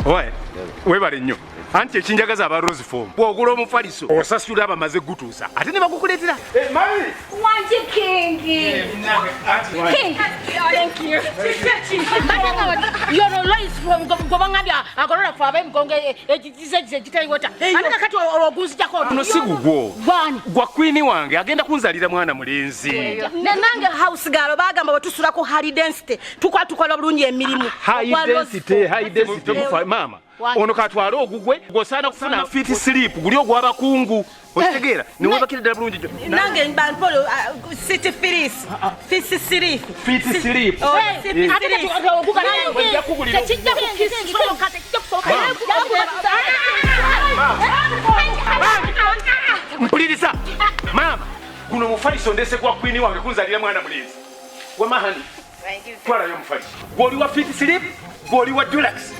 Oye, webale nnyo. Anti ekinjagaza aba Rose Form. Bw'ogula omufaliso osasula abamaze gutuusa. Ate ne bakukuleetera. Mami! Wanje Kingi. King. Thank you. You're always from Gobangabia. Agora for them gonge ekitali wota. Ate kati oguzi jako. No sigugwo. Bani. Gwa queen wange agenda kunzalira mwana mulenzi. Nange house girl bagamba batusula ko high density. Tukola bulungi emirimu. High density mama. Ono katwala ogugwe gosana kufuna fit sleep guli ogwaba kungu otegeera ne wabakira ddala bulungi jo nange mbanpolo city filis fit sleep mpuliriza mama guno mufaliso ndese kwa queen wange kunzalira mwana mulenzi wamahani twala yo mufaliso goli wa fit sleep goli wa deluxe.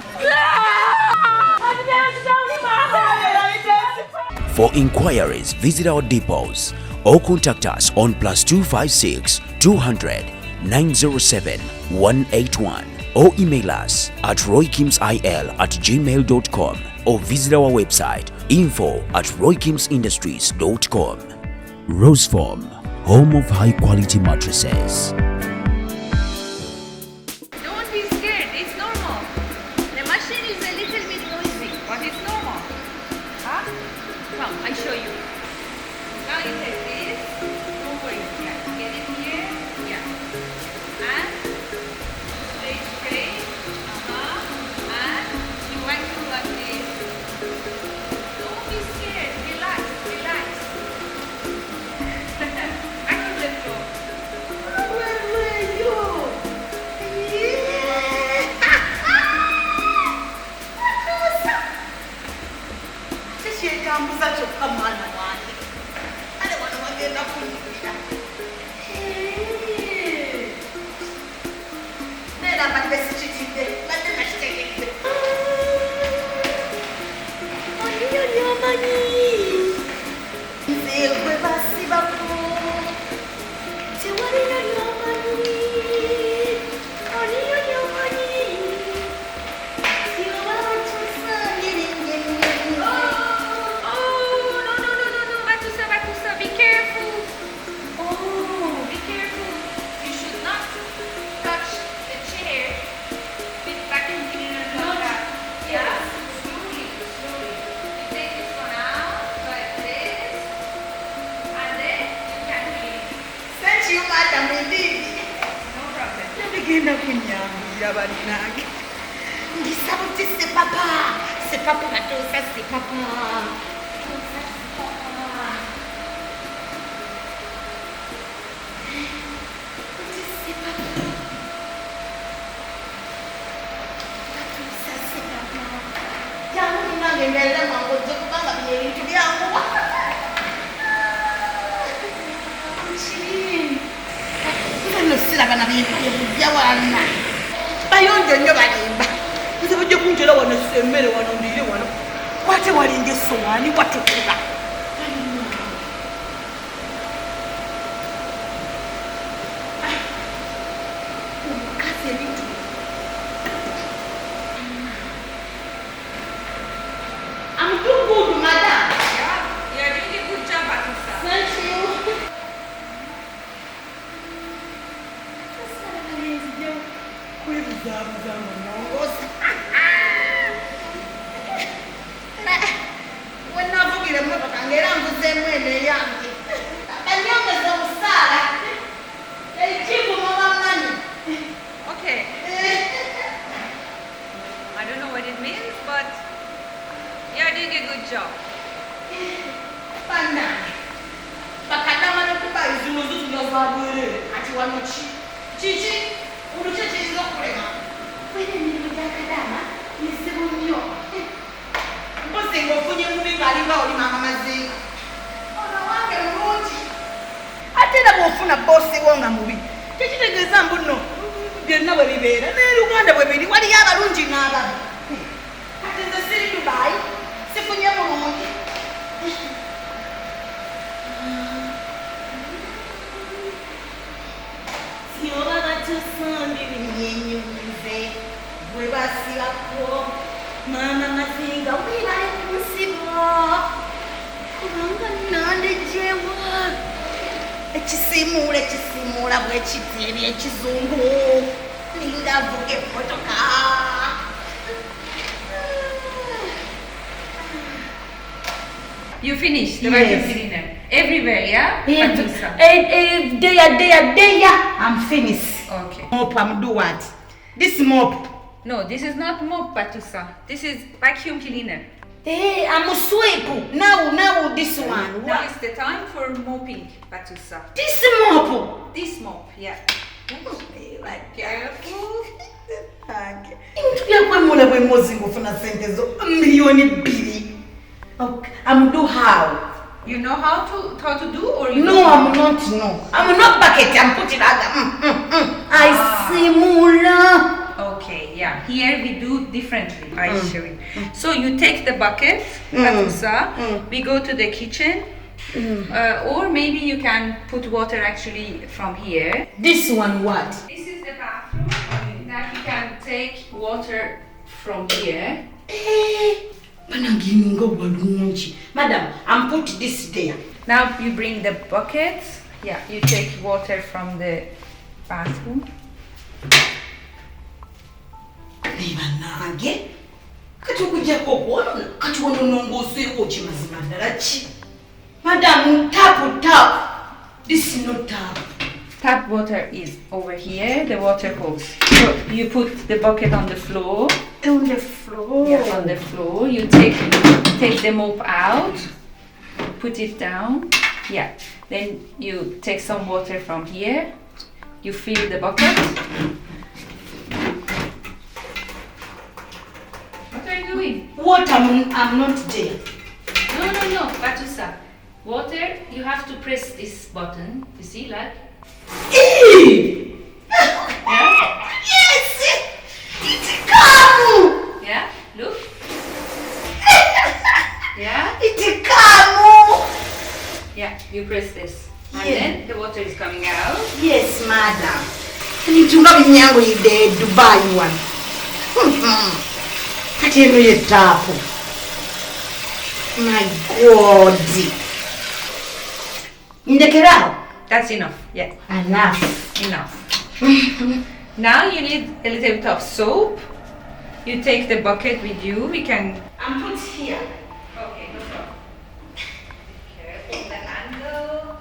For inquiries, visit our depots or contact us on +256 200 907 181 or email us at roykimsil@gmail.com or visit our website info@roykimsindustries.com. Rose Form, home of high quality mattresses. C'est papa, Batuusa, c'est papa. Nze bajja kunjera wano semmere wano ndire wano kwate walinga essowaani watukula omukazi ebintu I'm too good, madam. Yeah, you're doing a good job, Batuusa. Thank you. Okay. I don't know what it means, but you're doing a good job. Atera bwofuna bosi wonga mubi tekitegeeza mbuno byonna bwe bibeera naye Uganda bwe biri waliyo abalungi n'ababi kati nze siri Dubai sifunye bulungi siyoba batusambi binyenyumize bwe basirako Mama Mazinga, wibale kunsibo. Kubanga nandejewa. Ekisimula bwe kitiri ekizungu. Linda vuge motoka. You finished the vacuum cleaner everywhere, yeah? Batuusa. There. I'm finished. Okay. Mop, I'm do what? This mop. No, this is not mop, Batuusa. This is vacuum cleaner. Hey, I'm a sweep. Now this one. Now is the time for mopping, Batuusa. This mop. This mop, yeah. Like Careful. Imtuyakwemula bwemozingo funa sente zo million billion. Okay, I'm do how? You know how to do or you No, don't I'm know? not. No, I'm not bucket. I'm putting I simula. Okay, yeah. Here we do differently. I show you. So you take the bucket, Batuusa. We go to the kitchen. Or maybe you can put water actually from here. This one what? This is the bathroom. That you can take water from here. Madam, I'm put this there. Now you bring the bucket. Yeah, you take water from the bathroom. Madam, tap. This is not tap. Tap water is over here, the water hose. So you put the bucket on the floor. On the floor. Yeah, on the floor. You take the mop out, put it down. Yeah. Then you take some water from here. You fill the bucket. What are you doing? What? I'm not there. No, Batuusa. Water, you have to press this button. You see, like? Yeah? Yes! It's come! Yeah? Look. Yeah? It's come! Yeah, you press this. And Yeah. then the water is coming out. Yes, madam. Nitunga binyango ide Dubai one. Kati eno ye tapu. My God. Indekera. That's enough. Yeah, Enough. enough. Now you need a little bit of soap. You take the bucket with you. We can. I'm put here. Okay, no problem. Careful the handle.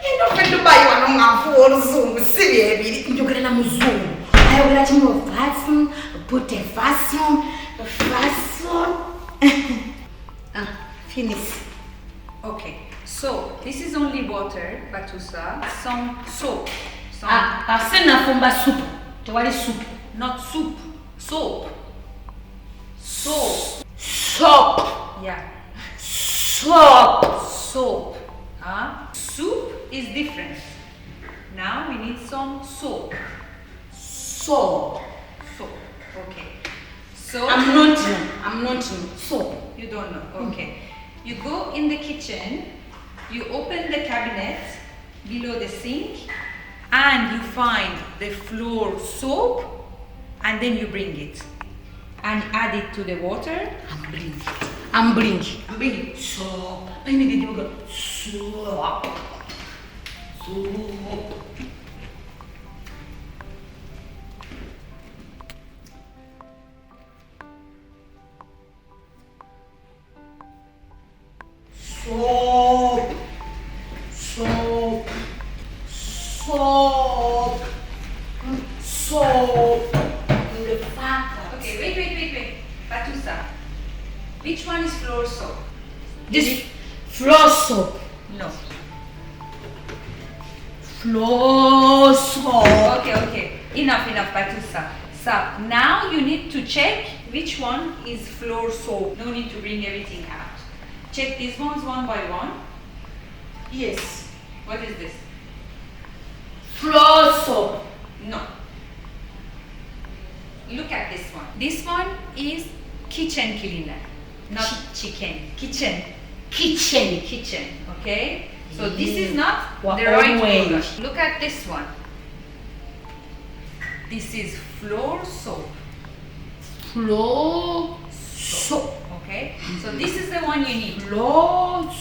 Ino Dubai one ngafu oluzungu sibi ebiri njogera na muzungu. Ayogera kimu fasten, put a fasten. Finish. Okay. So this is only water, Batuusa. Some soap. Some Asena fumba soup. Tewali soup. not soup. Soap. Soap. Soap. Yeah. Soap. Soap. Soup is different. Now we need some soap. Soap. Soap. Okay. So I'm not soap. you don't know. Okay. You go in the kitchen. You open the cabinet below the sink, and you find the floor soap, and then you bring it and add it to the water. I'm bringing soap. I need to go soap. Soap. Soap. Soap. Soap. Soap. In the bucket. Okay, wait. Batuusa. Which one is floor soap? This floor soap. No. Floor soap. Okay. Enough, Batuusa. So now you need to check which one is floor soap. No need to bring everything out. Check these ones one by one. Yes. What is this? Floor soap. No. Look at this one. This one is kitchen cleaner, not chicken. Kitchen. Okay? So this is not the right way. word. Look at this one. This is floor soap. Floor So this is the one you need. Lord,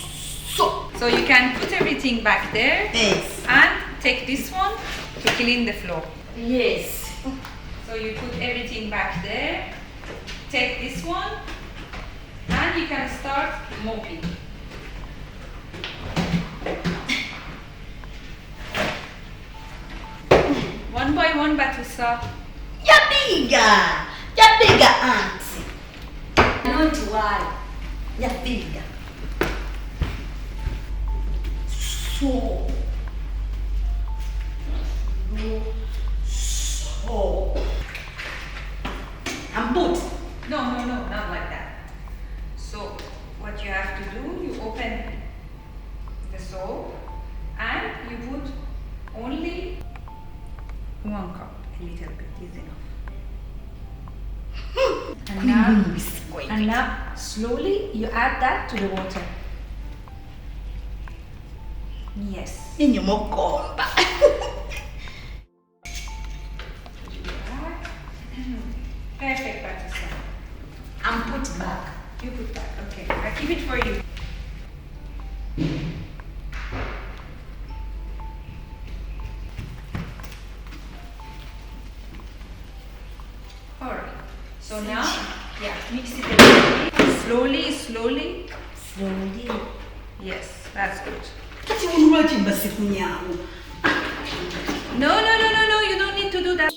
So you can put everything back there. Yes. And take this one to clean the floor. Yes. So you put everything back there. Take this one. And you can start mopping. One by one, Batuusa. Yapiga, auntie. Not why. Yapiga. So. And put. No, not like that. So what you have to do, you open the soap and you put only 1 cup, a little bit is enough. And now slowly you add that to the water. Yes. Inyomokomba. Perfect, Batuusa. And put back. You put back. Okay, I keep it for you. Alright. So now, yeah, mix it again. Slowly. Slowly. Yes, that's good. Kati unulwa chimba siku nyangu. No, you don't need to do that.